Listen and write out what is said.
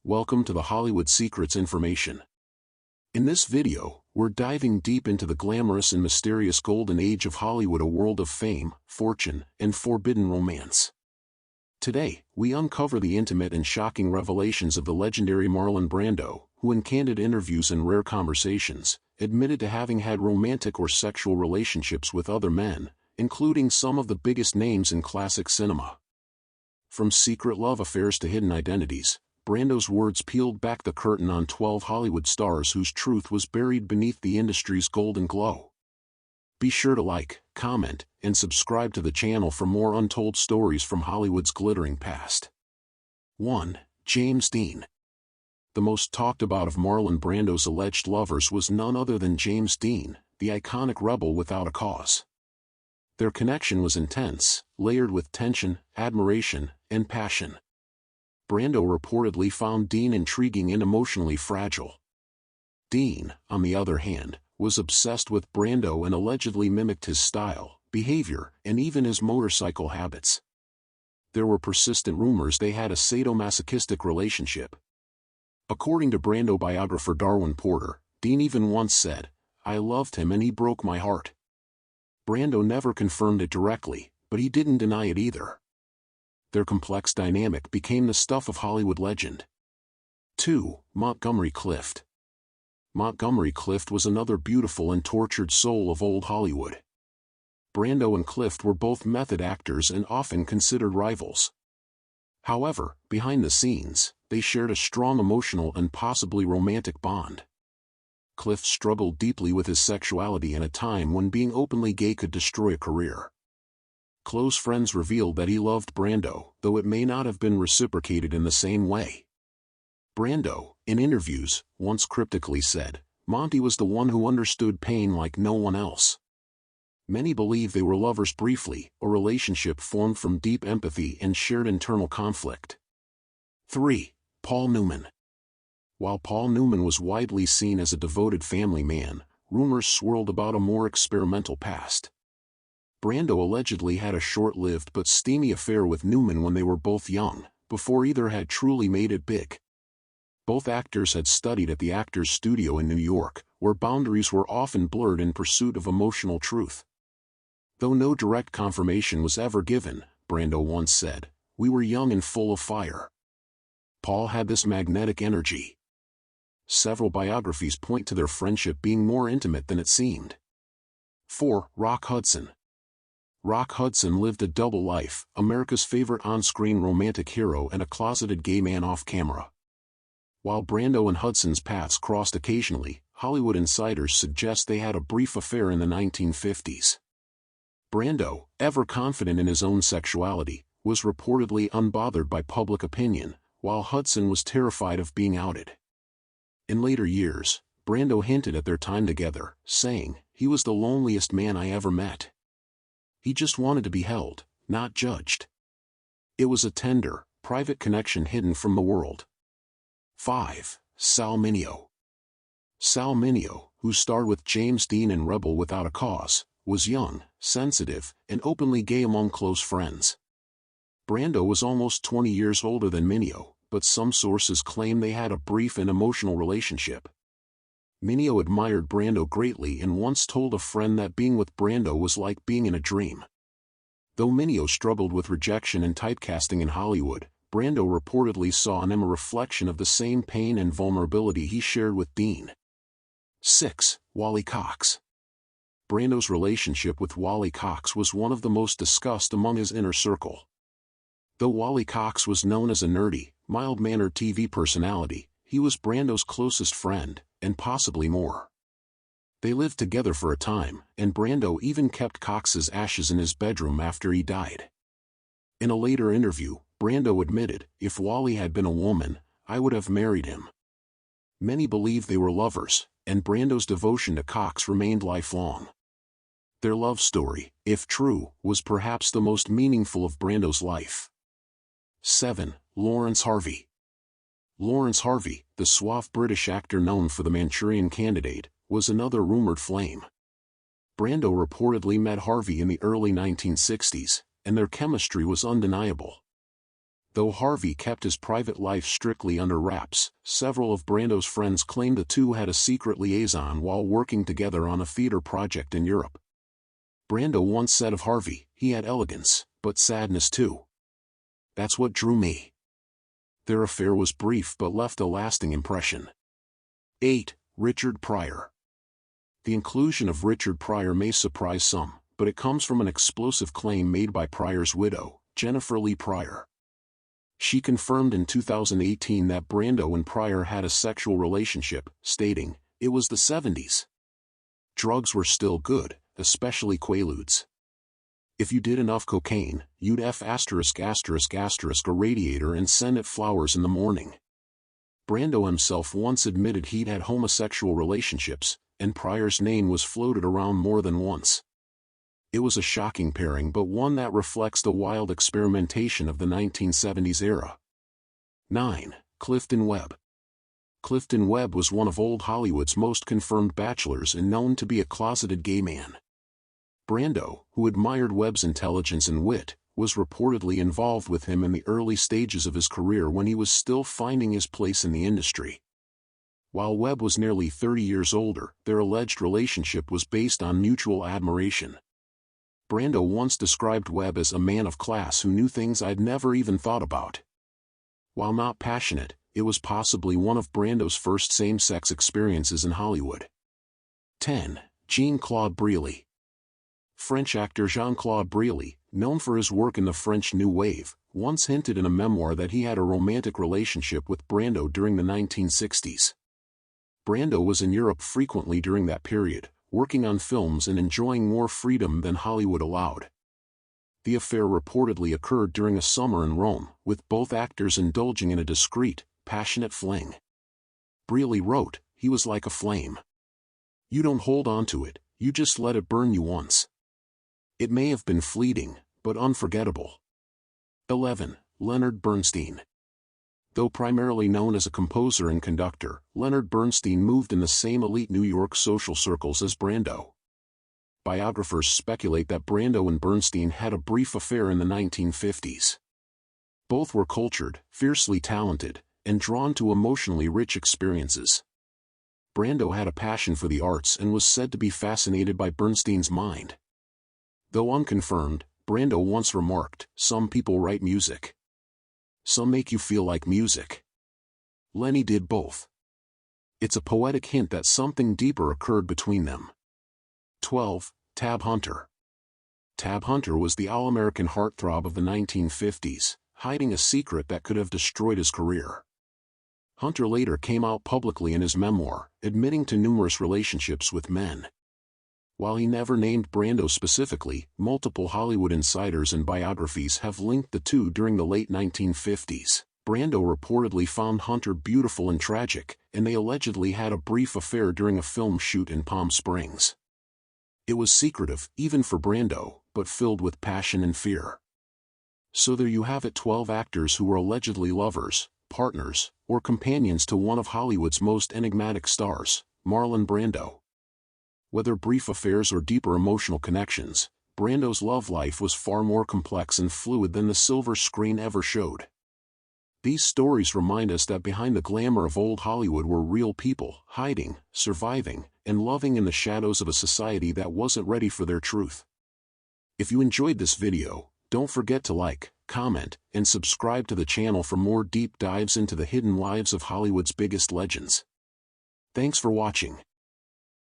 Welcome to the Hollywood Secrets Information. In this video, we're diving deep into the glamorous and mysterious golden age of Hollywood, a world of fame, fortune, and forbidden romance. Today, we uncover the intimate and shocking revelations of the legendary Marlon Brando, who in candid interviews and rare conversations, admitted to having had romantic or sexual relationships with other men, including some of the biggest names in classic cinema. From secret love affairs to hidden identities, Brando's words peeled back the curtain on 12 Hollywood stars whose truth was buried beneath the industry's golden glow. Be sure to like, comment, and subscribe to the channel for more untold stories from Hollywood's glittering past. 1. James Dean. The most talked about of Marlon Brando's alleged lovers was none other than James Dean, the iconic rebel without a cause. Their connection was intense, layered with tension, admiration, and passion. Brando reportedly found Dean intriguing and emotionally fragile. Dean, on the other hand, was obsessed with Brando and allegedly mimicked his style, behavior, and even his motorcycle habits. There were persistent rumors they had a sadomasochistic relationship. According to Brando biographer Darwin Porter, Dean even once said, "I loved him and he broke my heart." Brando never confirmed it directly, but he didn't deny it either. Their complex dynamic became the stuff of Hollywood legend. 2. Montgomery Clift. Montgomery Clift was another beautiful and tortured soul of old Hollywood. Brando and Clift were both method actors and often considered rivals. However, behind the scenes, they shared a strong emotional and possibly romantic bond. Clift struggled deeply with his sexuality in a time when being openly gay could destroy a career. Close friends revealed that he loved Brando, though it may not have been reciprocated in the same way. Brando, in interviews, once cryptically said, "Monty was the one who understood pain like no one else." Many believe they were lovers briefly, a relationship formed from deep empathy and shared internal conflict. 3. Paul Newman. While Paul Newman was widely seen as a devoted family man, rumors swirled about a more experimental past. Brando allegedly had a short-lived but steamy affair with Newman when they were both young, before either had truly made it big. Both actors had studied at the Actors Studio in New York, where boundaries were often blurred in pursuit of emotional truth. Though no direct confirmation was ever given, Brando once said, "We were young and full of fire." Paul had this magnetic energy. Several biographies point to their friendship being more intimate than it seemed. 4. Rock Hudson. Rock Hudson lived a double life, America's favorite on-screen romantic hero and a closeted gay man off-camera. While Brando and Hudson's paths crossed occasionally, Hollywood insiders suggest they had a brief affair in the 1950s. Brando, ever confident in his own sexuality, was reportedly unbothered by public opinion, while Hudson was terrified of being outed. In later years, Brando hinted at their time together, saying, "He was the loneliest man I ever met. He just wanted to be held, not judged." It was a tender, private connection hidden from the world. 5. Sal Mo. Sal Mo, who starred with James Dean in Rebel Without a Cause, was young, sensitive, and openly gay among close friends. Brando was almost 20 years older than Mineo, but some sources claim they had a brief and emotional relationship. Mineo admired Brando greatly and once told a friend that being with Brando was like being in a dream. Though Mineo struggled with rejection and typecasting in Hollywood, Brando reportedly saw in him a reflection of the same pain and vulnerability he shared with Dean. 6. Wally Cox. Brando's relationship with Wally Cox was one of the most discussed among his inner circle. Though Wally Cox was known as a nerdy, mild-mannered TV personality, he was Brando's closest friend, and possibly more. They lived together for a time, and Brando even kept Cox's ashes in his bedroom after he died. In a later interview, Brando admitted, "If Wally had been a woman, I would have married him." Many believe they were lovers, and Brando's devotion to Cox remained lifelong. Their love story, if true, was perhaps the most meaningful of Brando's life. 7. Laurence Harvey. Laurence Harvey, the suave British actor known for The Manchurian Candidate, was another rumored flame. Brando reportedly met Harvey in the early 1960s, and their chemistry was undeniable. Though Harvey kept his private life strictly under wraps, several of Brando's friends claimed the two had a secret liaison while working together on a theater project in Europe. Brando once said of Harvey, "He had elegance, but sadness too. That's what drew me." Their affair was brief but left a lasting impression. 8. Richard Pryor. The inclusion of Richard Pryor may surprise some, but it comes from an explosive claim made by Pryor's widow, Jennifer Lee Pryor. She confirmed in 2018 that Brando and Pryor had a sexual relationship, stating, "It was the 70s. Drugs were still good, especially Quaaludes. If you did enough cocaine, you'd F*** a radiator and send it flowers in the morning." Brando himself once admitted he'd had homosexual relationships, and Pryor's name was floated around more than once. It was a shocking pairing, but one that reflects the wild experimentation of the 1970s era. 9. Clifton Webb. Clifton Webb was one of old Hollywood's most confirmed bachelors and known to be a closeted gay man. Brando, who admired Webb's intelligence and wit, was reportedly involved with him in the early stages of his career when he was still finding his place in the industry. While Webb was nearly 30 years older, their alleged relationship was based on mutual admiration. Brando once described Webb as a man of class who knew things I'd never even thought about. While not passionate, it was possibly one of Brando's first same-sex experiences in Hollywood. 10. Jean-Claude Brley. French actor Jean-Claude Brley, known for his work in the French New Wave, once hinted in a memoir that he had a romantic relationship with Brando during the 1960s. Brando was in Europe frequently during that period, working on films and enjoying more freedom than Hollywood allowed. The affair reportedly occurred during a summer in Rome, with both actors indulging in a discreet, passionate fling. Brley wrote, "He was like a flame. You don't hold on to it, you just let it burn you once. It may have been fleeting, but unforgettable." 11. Leonard Bernstein. Though primarily known as a composer and conductor, Leonard Bernstein moved in the same elite New York social circles as Brando. Biographers speculate that Brando and Bernstein had a brief affair in the 1950s. Both were cultured, fiercely talented, and drawn to emotionally rich experiences. Brando had a passion for the arts and was said to be fascinated by Bernstein's mind. Though unconfirmed, Brando once remarked, "Some people write music. Some make you feel like music. Lenny did both." It's a poetic hint that something deeper occurred between them. 12. Tab Hunter. Tab Hunter was the all-American heartthrob of the 1950s, hiding a secret that could have destroyed his career. Hunter later came out publicly in his memoir, admitting to numerous relationships with men. While he never named Brando specifically, multiple Hollywood insiders and biographies have linked the two during the late 1950s. Brando reportedly found Hunter beautiful and tragic, and they allegedly had a brief affair during a film shoot in Palm Springs. It was secretive, even for Brando, but filled with passion and fear. So there you have it, 12 actors who were allegedly lovers, partners, or companions to one of Hollywood's most enigmatic stars, Marlon Brando. Whether brief affairs or deeper emotional connections, Brando's love life was far more complex and fluid than the silver screen ever showed. These stories remind us that behind the glamour of old Hollywood were real people, hiding, surviving, and loving in the shadows of a society that wasn't ready for their truth. If you enjoyed this video, don't forget to like, comment, and subscribe to the channel for more deep dives into the hidden lives of Hollywood's biggest legends. Thanks for watching.